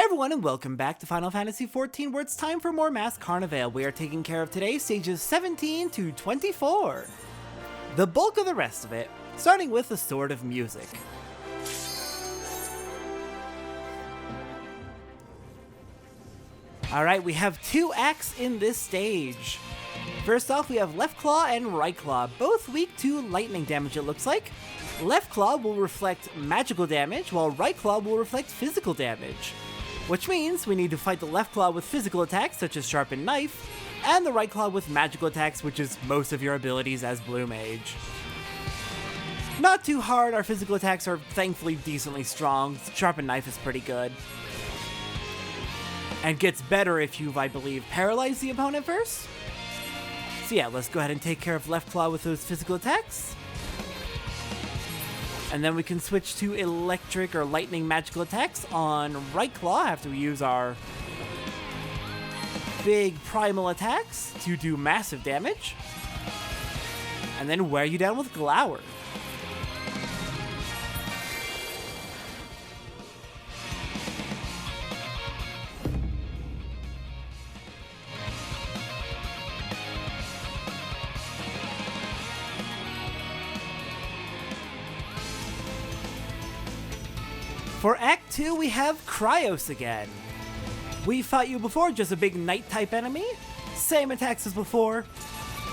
everyone, and welcome back to Final Fantasy XIV, where it's time for more Masked Carnivale. We are taking care of today stages 17 to 24. The bulk of the rest of it, starting with the Sword of Music. Alright, we have two acts in this stage. First off, we have Left Claw and Right Claw, both weak to lightning damage it looks like. Left Claw will reflect magical damage, while Right Claw will reflect physical damage. Which means we need to fight the Left Claw with physical attacks, such as Sharpened Knife, and the Right Claw with magical attacks, which is most of your abilities as Blue Mage. Not too hard, our physical attacks are thankfully decently strong. Sharpened Knife is pretty good. And gets better if you've, I believe, paralyzed the opponent first. So yeah, let's go ahead and take care of Left Claw with those physical attacks. And then we can switch to electric or lightning magical attacks on Right Claw after we use our big primal attacks to do massive damage. And then wear you down with Glower. For Act 2, we have Cryos again. We fought you before, just a big Night-type enemy. Same attacks as before.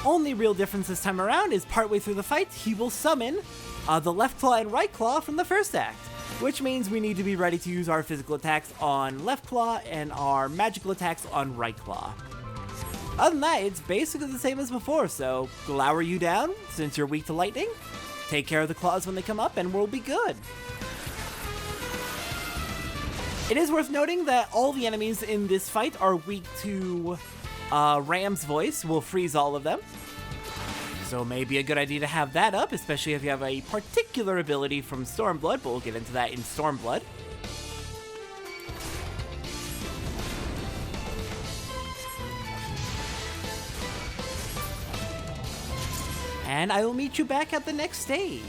Only real difference this time around is partway through the fight, he will summon the Left Claw and Right Claw from the first act, which means we need to be ready to use our physical attacks on Left Claw and our magical attacks on Right Claw. Other than that, it's basically the same as before, so glower you down since you're weak to lightning, take care of the claws when they come up, and we'll be good. It is worth noting that all the enemies in this fight are weak to Ram's Voice. We'll freeze all of them. So it may be a good idea to have that up, especially if you have a particular ability from Stormblood, but we'll get into that in Stormblood. And I will meet you back at the next stage.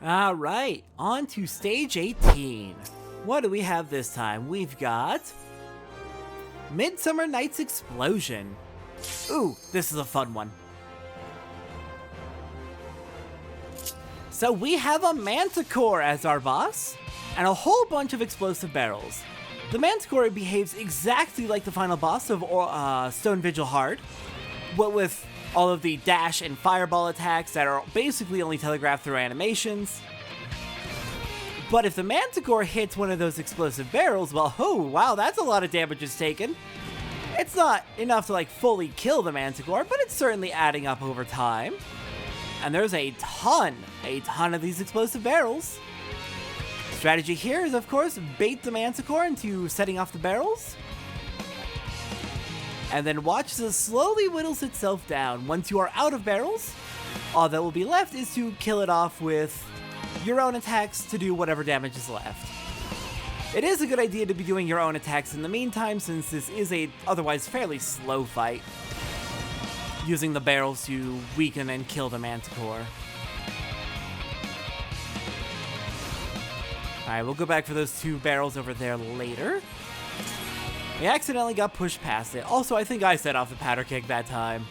Alright, on to stage 18. What do we have this time? We've got Midsummer Night's Explosion. Ooh, this is a fun one. So we have a Manticore as our boss, and a whole bunch of explosive barrels. The Manticore behaves exactly like the final boss of Stone Vigil Hard, but with all of the dash and fireball attacks that are basically only telegraphed through animations. But if the Manticore hits one of those explosive barrels, well, oh wow, that's a lot of damage it's taken. It's not enough to like fully kill the Manticore, but it's certainly adding up over time. And there's a ton of these explosive barrels. Strategy here is, of course, bait the Manticore into setting off the barrels. And then watch as it slowly whittles itself down. Once you are out of barrels, all that will be left is to kill it off with your own attacks to do whatever damage is left. It is a good idea to be doing your own attacks in the meantime, since this is a otherwise fairly slow fight, using the barrels to weaken and kill the Manticore. Alright, we'll go back for those 2 barrels over there later. We accidentally got pushed past it. Also, I think I set off the powder keg that time.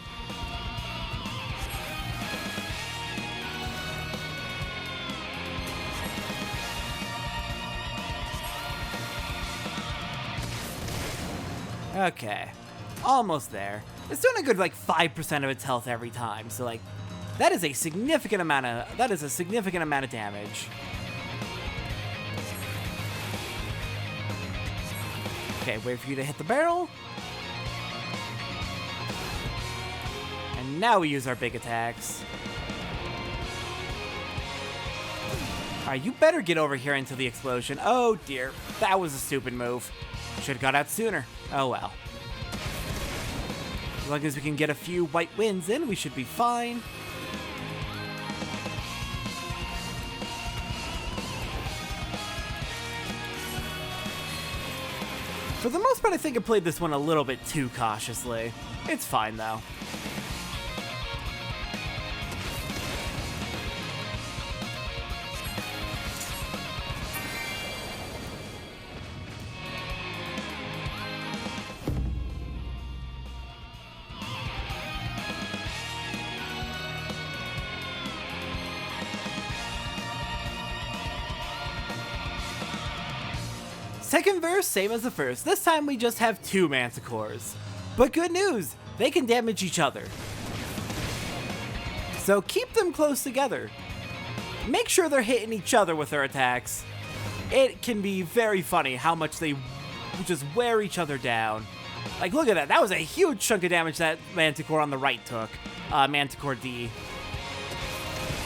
Okay, almost there. It's doing a good like 5% of its health every time, so like that is a significant amount of damage. Okay, wait for you to hit the barrel. And now we use our big attacks. Alright, you better get over here into the explosion. Oh dear, that was a stupid move. Should've got out sooner. Oh well. As long as we can get a few white wins in, we should be fine. For the most part, I think I played this one a little bit too cautiously. It's fine though. Second verse, same as the first. This time we just have 2 Manticores. But good news, they can damage each other. So keep them close together. Make sure they're hitting each other with their attacks. It can be very funny how much they just wear each other down. Like, look at that. That was a huge chunk of damage that Manticore on the right took. Manticore D.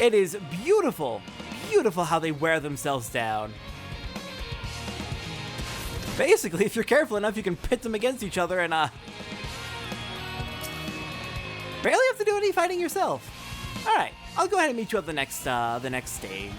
It is beautiful, beautiful how they wear themselves down. Basically, if you're careful enough, you can pit them against each other and, barely have to do any fighting yourself. Alright, I'll go ahead and meet you at the next stage.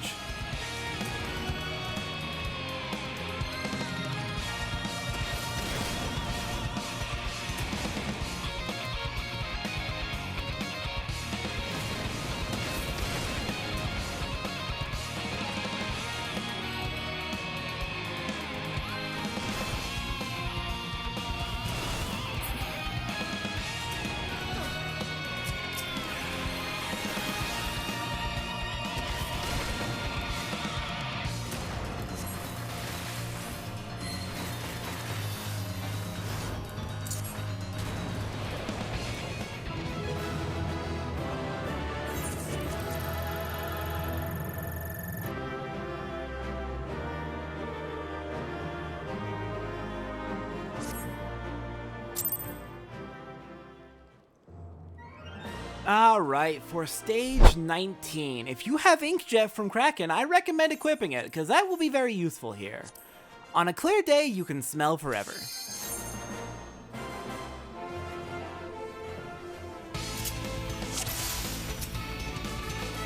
Alright, for stage 19, if you have Inkjet from Kraken, I recommend equipping it, because that will be very useful here. On a clear day, you can smell forever.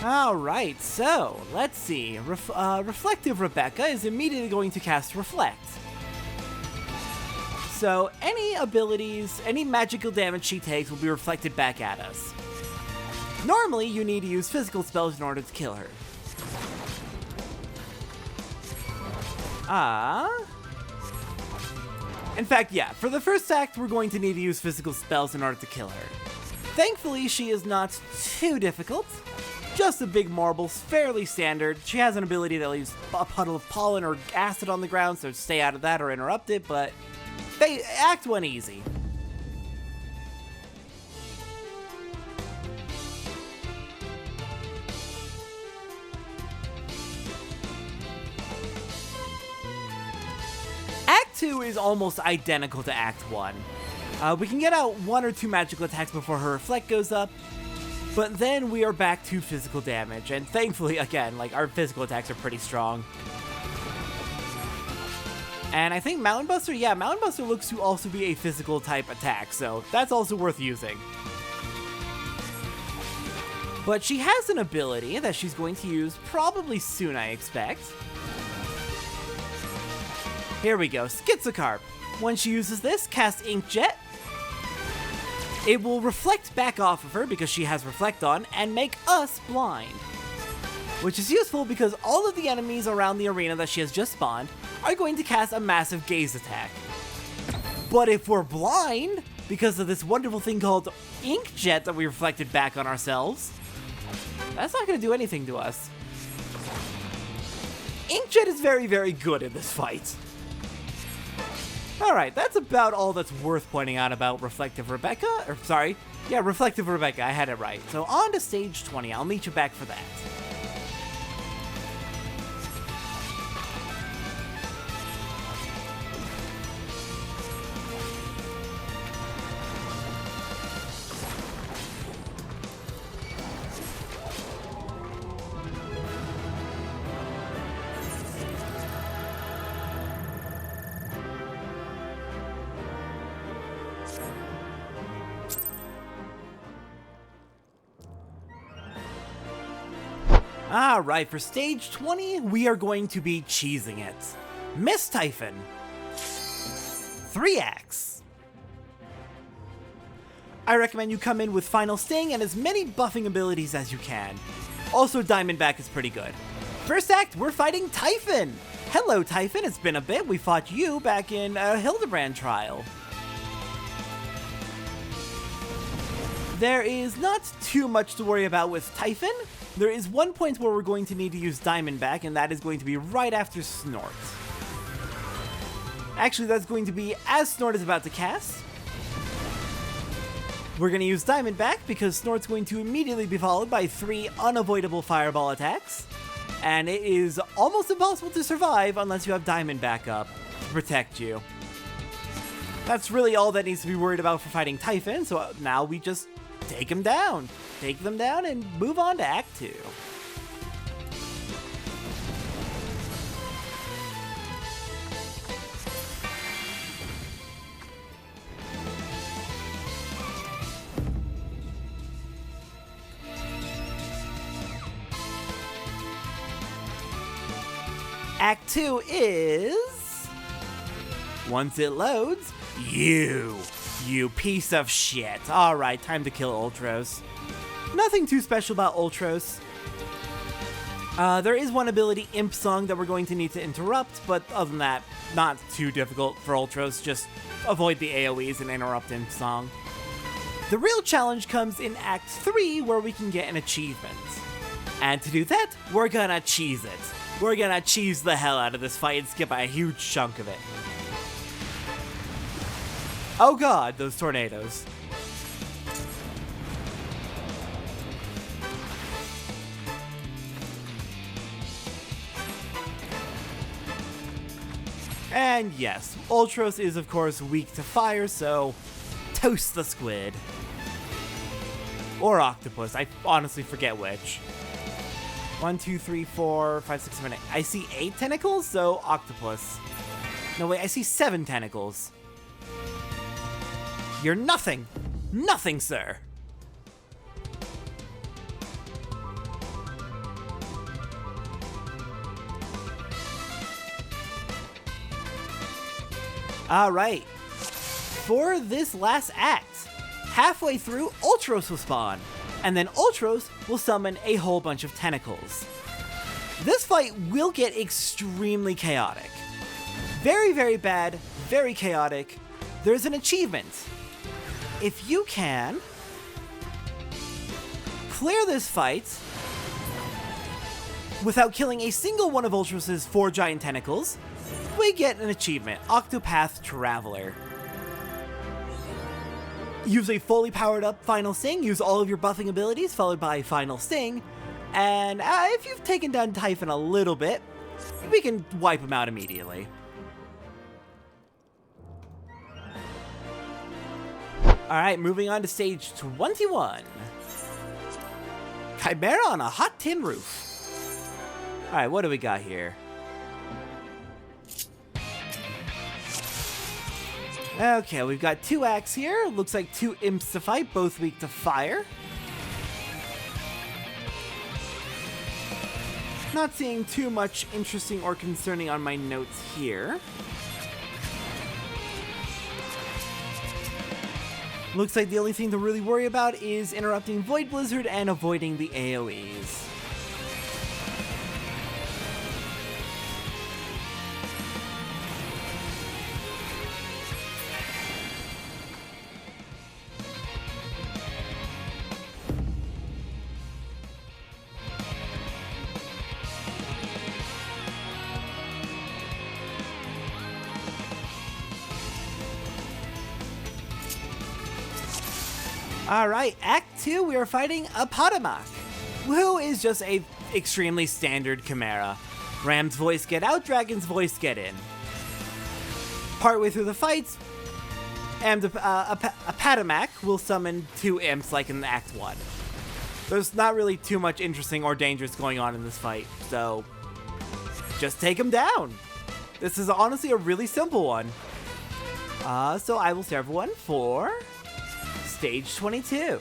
Alright, so, let's see. Reflective Rebecca is immediately going to cast Reflect. So, any abilities, any magical damage she takes will be reflected back at us. Normally, you need to use physical spells in order to kill her. In fact, yeah, for the first act, we're going to need to use physical spells in order to kill her. Thankfully, she is not too difficult. Just a big marble, fairly standard. She has an ability that leaves a puddle of pollen or acid on the ground, so stay out of that or interrupt it, but Act 1 easy. Act 2 is almost identical to Act 1. We can get out 1 or 2 magical attacks before her reflect goes up, but then we are back to physical damage, and thankfully, again, like, our physical attacks are pretty strong. And I think Mountain Buster, yeah, Mountain Buster looks to also be a physical type attack, so that's also worth using. But she has an ability that she's going to use probably soon, I expect. Here we go, Schizocarp. When she uses this, cast Inkjet. It will reflect back off of her because she has Reflect on, and make us blind. Which is useful because all of the enemies around the arena that she has just spawned are going to cast a massive gaze attack. But if we're blind, because of this wonderful thing called Inkjet that we reflected back on ourselves, that's not going to do anything to us. Inkjet is very, very good in this fight. Alright, that's about all that's worth pointing out about Reflective Rebecca. Or, sorry, yeah, Reflective Rebecca, I had it right. So on to stage 20, I'll meet you back for that. Alright, for stage 20, we are going to be cheesing it. Miss Typhon. 3 acts. I recommend you come in with Final Sting and as many buffing abilities as you can. Also, Diamondback is pretty good. First act, we're fighting Typhon. Hello, Typhon, it's been a bit. We fought you back in a Hildebrand trial. There is not too much to worry about with Typhon. There is one point where we're going to need to use Diamondback, and that is going to be right after Snort. Actually, that's going to be as Snort is about to cast. We're going to use Diamondback because Snort's going to immediately be followed by 3 unavoidable Fireball attacks. And it is almost impossible to survive unless you have Diamondback up to protect you. That's really all that needs to be worried about for fighting Typhon, so now we just take him down. Take them down and move on to Act 2. Act 2 is... once it loads, you piece of shit. Alright, time to kill Ultros. Nothing too special about Ultros. There is one ability, Imp Song, that we're going to need to interrupt, but other than that, not too difficult for Ultros. Just avoid the AoEs and interrupt Imp Song. The real challenge comes in Act 3, where we can get an achievement. And to do that, we're gonna cheese it. We're gonna cheese the hell out of this fight and skip a huge chunk of it. Oh god, those tornadoes. And yes, Ultros is of course weak to fire, so toast the squid. Or octopus, I honestly forget which. 1, 2, 3, 4, 5, 6, 7, 8. I see 8 tentacles, so octopus. No wait, I see 7 tentacles. You're nothing! Nothing, sir! Alright. For this last act, halfway through, Ultros will spawn. And then Ultros will summon a whole bunch of tentacles. This fight will get extremely chaotic. Very, very bad, very chaotic. There's an achievement. If you can clear this fight without killing a single one of Ultros' 4 giant tentacles, we get an achievement, Octopath Traveler. Use a fully powered up Final Sting, use all of your buffing abilities followed by Final Sting, and if you've taken down Typhon a little bit, we can wipe him out immediately. Alright, moving on to stage 21. Chimera on a hot tin roof. Alright, what do we got here? Okay, we've got 2 acts here. Looks like 2 imps to fight, both weak to fire. Not seeing too much interesting or concerning on my notes here. Looks like the only thing to really worry about is interrupting Void Blizzard and avoiding the AoEs. Alright, Act 2, we are fighting Apodamak, who is just a extremely standard Chimera. Ram's voice get out, Dragon's voice get in. Partway through the fights, and Apodamak will summon 2 imps like in Act 1. There's not really too much interesting or dangerous going on in this fight, so just take him down. This is honestly a really simple one. So I will serve one for stage 22.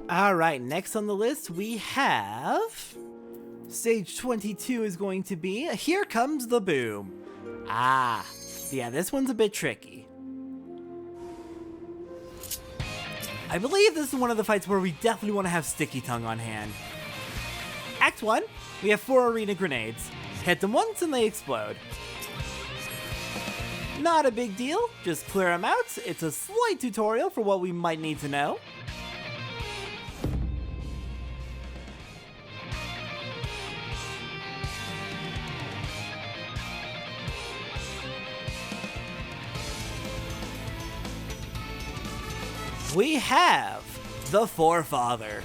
Alright, next on the list we have... Stage 22 is going to be Here Comes the Boom. Ah, yeah, this one's a bit tricky. I believe this is one of the fights where we definitely want to have Sticky Tongue on hand. Act 1, we have 4 arena grenades. Hit them once and they explode. Not a big deal, just clear them out. It's a slight tutorial for what we might need to know. We have the Forefather,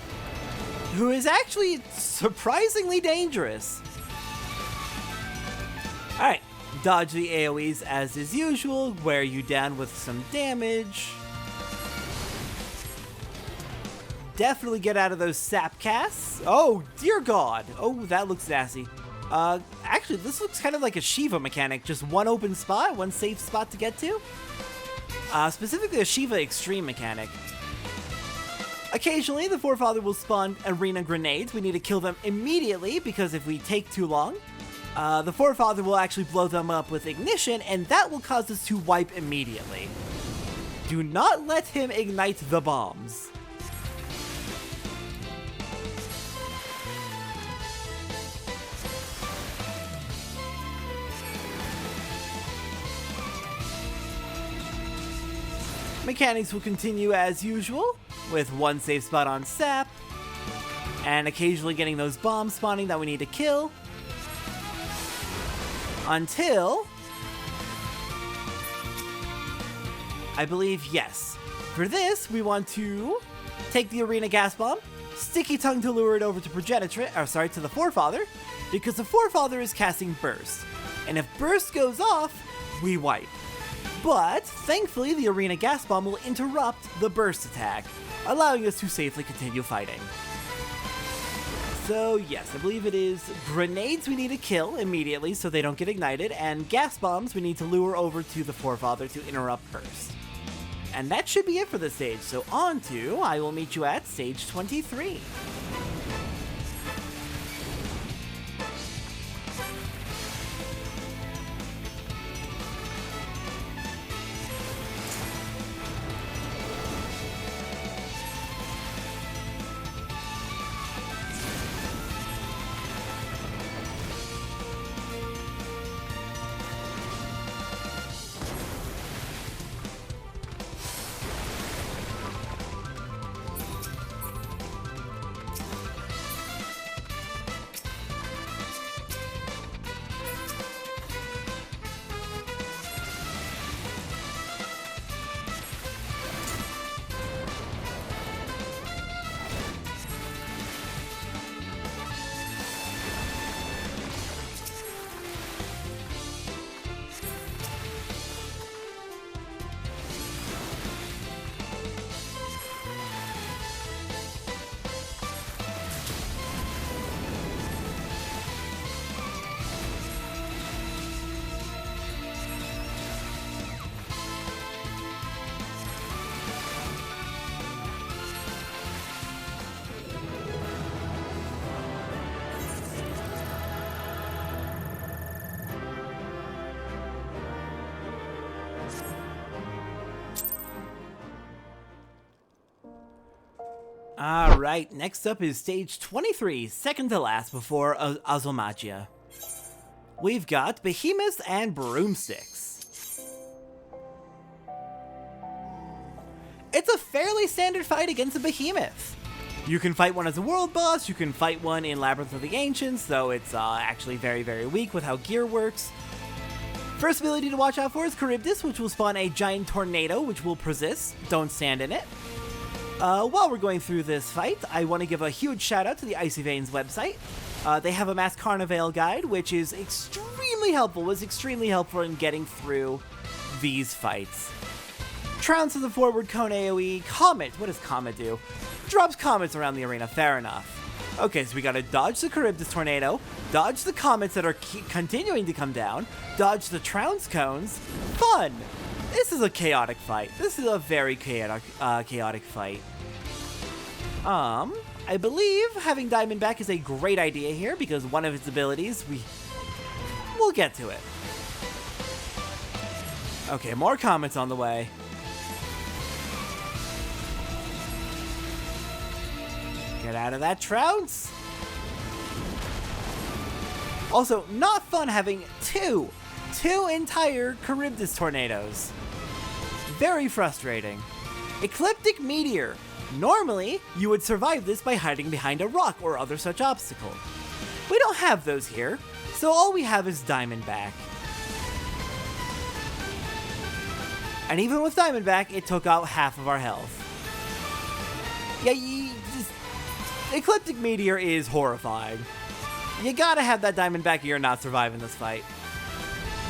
who is actually surprisingly dangerous. Alright, dodge the AoEs as is usual, wear you down with some damage. Definitely get out of those sap casts. Oh, dear God. Oh, that looks nasty. Actually, this looks kind of like a Shiva mechanic, just one open spot, one safe spot to get to. Specifically a Shiva Extreme mechanic. Occasionally, the Forefather will spawn arena grenades. We need to kill them immediately, because if we take too long, the Forefather will actually blow them up with ignition, and that will cause us to wipe immediately. Do not let him ignite the bombs. Mechanics will continue as usual, with one save spot on Sap, and occasionally getting those bombs spawning that we need to kill. Until... I believe, yes. For this, we want to take the Arena Gas Bomb, Sticky Tongue to lure it over to to the Forefather, because the Forefather is casting Burst. And if Burst goes off, we wipe. But, thankfully, the Arena Gas Bomb will interrupt the Burst attack, allowing us to safely continue fighting. So, yes, I believe it is grenades we need to kill immediately so they don't get ignited, and gas bombs we need to lure over to the Forefather to interrupt Burst. And that should be it for this stage, so on to, I will meet you at stage 23. Alright, next up is stage 23, second to last before Azulmagia. We've got Behemoths and Broomsticks. It's a fairly standard fight against a Behemoth. You can fight one as a world boss, you can fight one in Labyrinth of the Ancients, though it's actually very, very weak with how gear works. First ability to watch out for is Charybdis, which will spawn a giant tornado, which will persist. Don't stand in it. While we're going through this fight, I want to give a huge shout out to the Icy Veins website. They have a Masked Carnivale guide, which is extremely helpful, was extremely helpful in getting through these fights. Trounce of the forward cone AoE, Comet, what does Comet do? Drops comets around the arena, fair enough. Okay, so we gotta dodge the Charybdis tornado, dodge the comets that are continuing to come down, dodge the Trounce cones. Fun! This is a chaotic fight. This is a very chaotic fight. I believe having Diamondback is a great idea here because one of its abilities, we'll get to it. Okay, more comets on the way. Get out of that Trounce. Also, not fun having two entire Charybdis tornadoes. Very frustrating. Ecliptic Meteor. Normally, you would survive this by hiding behind a rock or other such obstacle. We don't have those here, so all we have is Diamondback. And even with Diamondback, it took out half of our health. Yeah, Ecliptic Meteor is horrifying. You gotta have that Diamondback or you're not surviving this fight.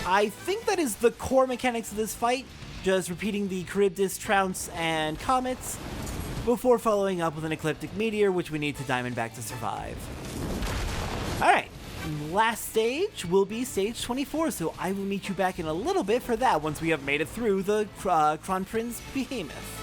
I think that is the core mechanics of this fight, just repeating the Charybdis, Trounce, and Comets, before following up with an Ecliptic Meteor, which we need to Diamondback to survive. Alright, last stage will be stage 24, so I will meet you back in a little bit for that once we have made it through the Kronprinz Behemoth.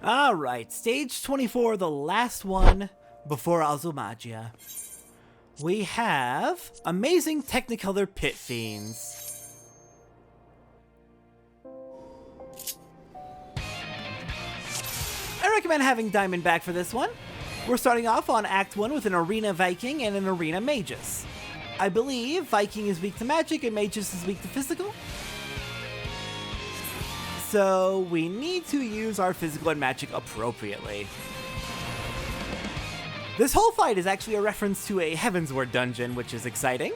Alright, stage 24, the last one before Azulmagia. We have amazing Technicolor Pit Fiends. I recommend having Diamond back for this one. We're starting off on Act 1 with an Arena Viking and an Arena Magus. I believe Viking is weak to magic and Magus is weak to physical. So we need to use our physical and magic appropriately. This whole fight is actually a reference to a Heavensward dungeon, which is exciting.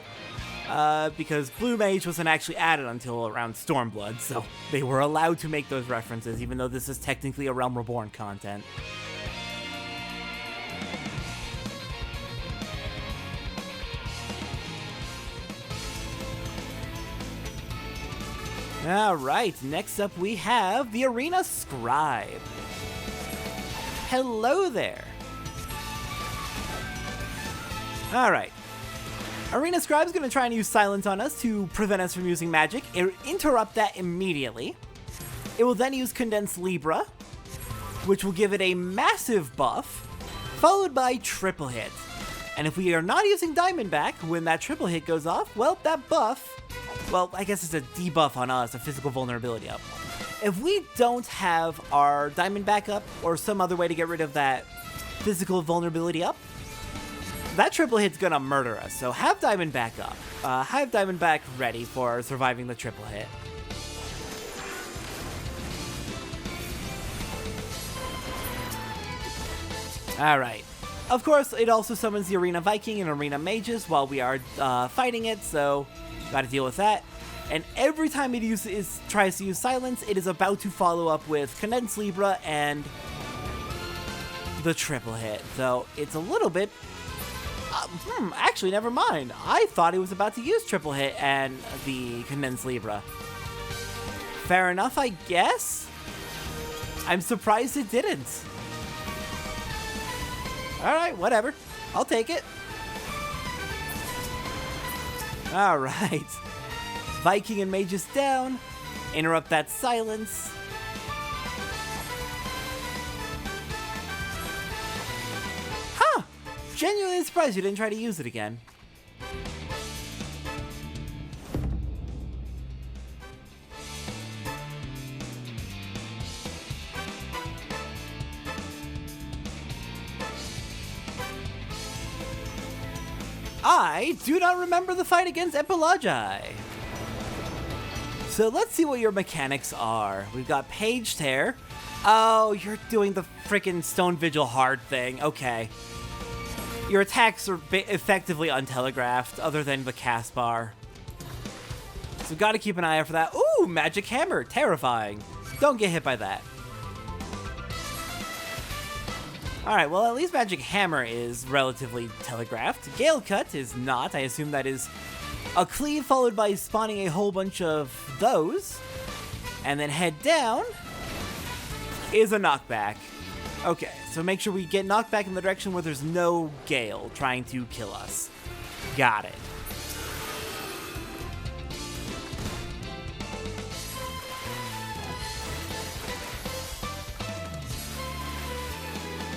Because Blue Mage wasn't actually added until around Stormblood, so they were allowed to make those references, even though this is technically a Realm Reborn content. Alright, next up we have the Arena Scribe. Hello there. Alright. Arena Scribe's gonna try and use Silence on us to prevent us from using magic. Interrupt that immediately. It will then use Condense Libra, which will give it a massive buff, followed by Triple Hit. And if we are not using Diamondback when that Triple Hit goes off, well, that buff, well, I guess it's a debuff on us, a physical vulnerability up. If we don't have our Diamondback up, or some other way to get rid of that physical vulnerability up, that Triple Hit's gonna murder us, so have Diamondback up. Have Diamondback ready for surviving the Triple Hit. Alright. Of course, it also summons the Arena Viking and Arena Magus while we are fighting it, so gotta deal with that. And every time it tries to use Silence, it is about to follow up with Condense Libra and the Triple Hit. So it's a little bit... actually, never mind. I thought it was about to use Triple Hit and the Condense Libra. Fair enough, I guess? I'm surprised it didn't. Alright, whatever. I'll take it. Alright. Viking and Magus down. Interrupt that Silence. Huh! Genuinely surprised you didn't try to use it again. I do not remember the fight against Epilagi. So let's see what your mechanics are. We've got Page Tear. Oh, you're doing the freaking Stone Vigil hard thing. Okay. Your attacks are effectively untelegraphed, other than the cast bar. So gotta keep an eye out for that. Ooh, Magic Hammer. Terrifying. Don't get hit by that. Alright, well, at least Magic Hammer is relatively telegraphed. Gale Cut is not. I assume that is a cleave followed by spawning a whole bunch of those. And then head down is a knockback. Okay, so make sure we get knocked back in the direction where there's no Gale trying to kill us. Got it.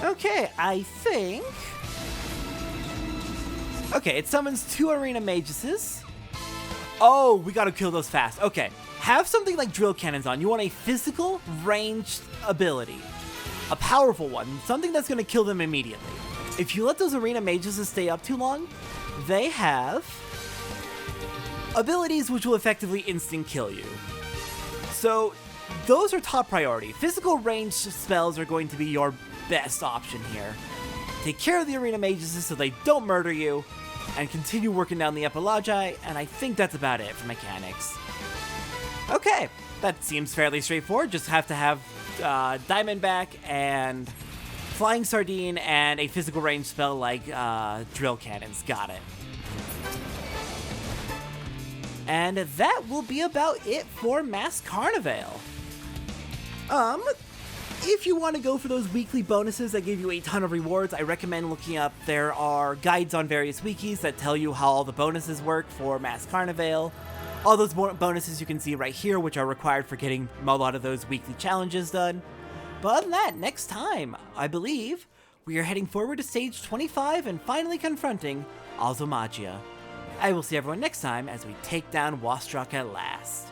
Okay, I think... Okay, it summons 2 Arena Maguses. Oh, we gotta kill those fast. Okay, have something like Drill Cannons on. You want a physical, ranged ability. A powerful one, something that's gonna kill them immediately. If you let those Arena Maguses stay up too long, they have abilities which will effectively instant kill you. So, those are top priority. Physical ranged spells are going to be your best option here. Take care of the Arena Maguses so they don't murder you, and continue working down the Epilagi, and I think that's about it for mechanics. Okay, that seems fairly straightforward. Just have to have Diamondback and Flying Sardine and a physical range spell like Drill Cannons. Got it. And that will be about it for Masked Carnivale. If you want to go for those weekly bonuses that give you a ton of rewards, I recommend looking up. There are guides on various wikis that tell you how all the bonuses work for Masked Carnivale. All those bonuses you can see right here, which are required for getting a lot of those weekly challenges done. But other than that, next time, I believe, we are heading forward to stage 25 and finally confronting Azulmagia. I will see everyone next time as we take down Wastrock at last.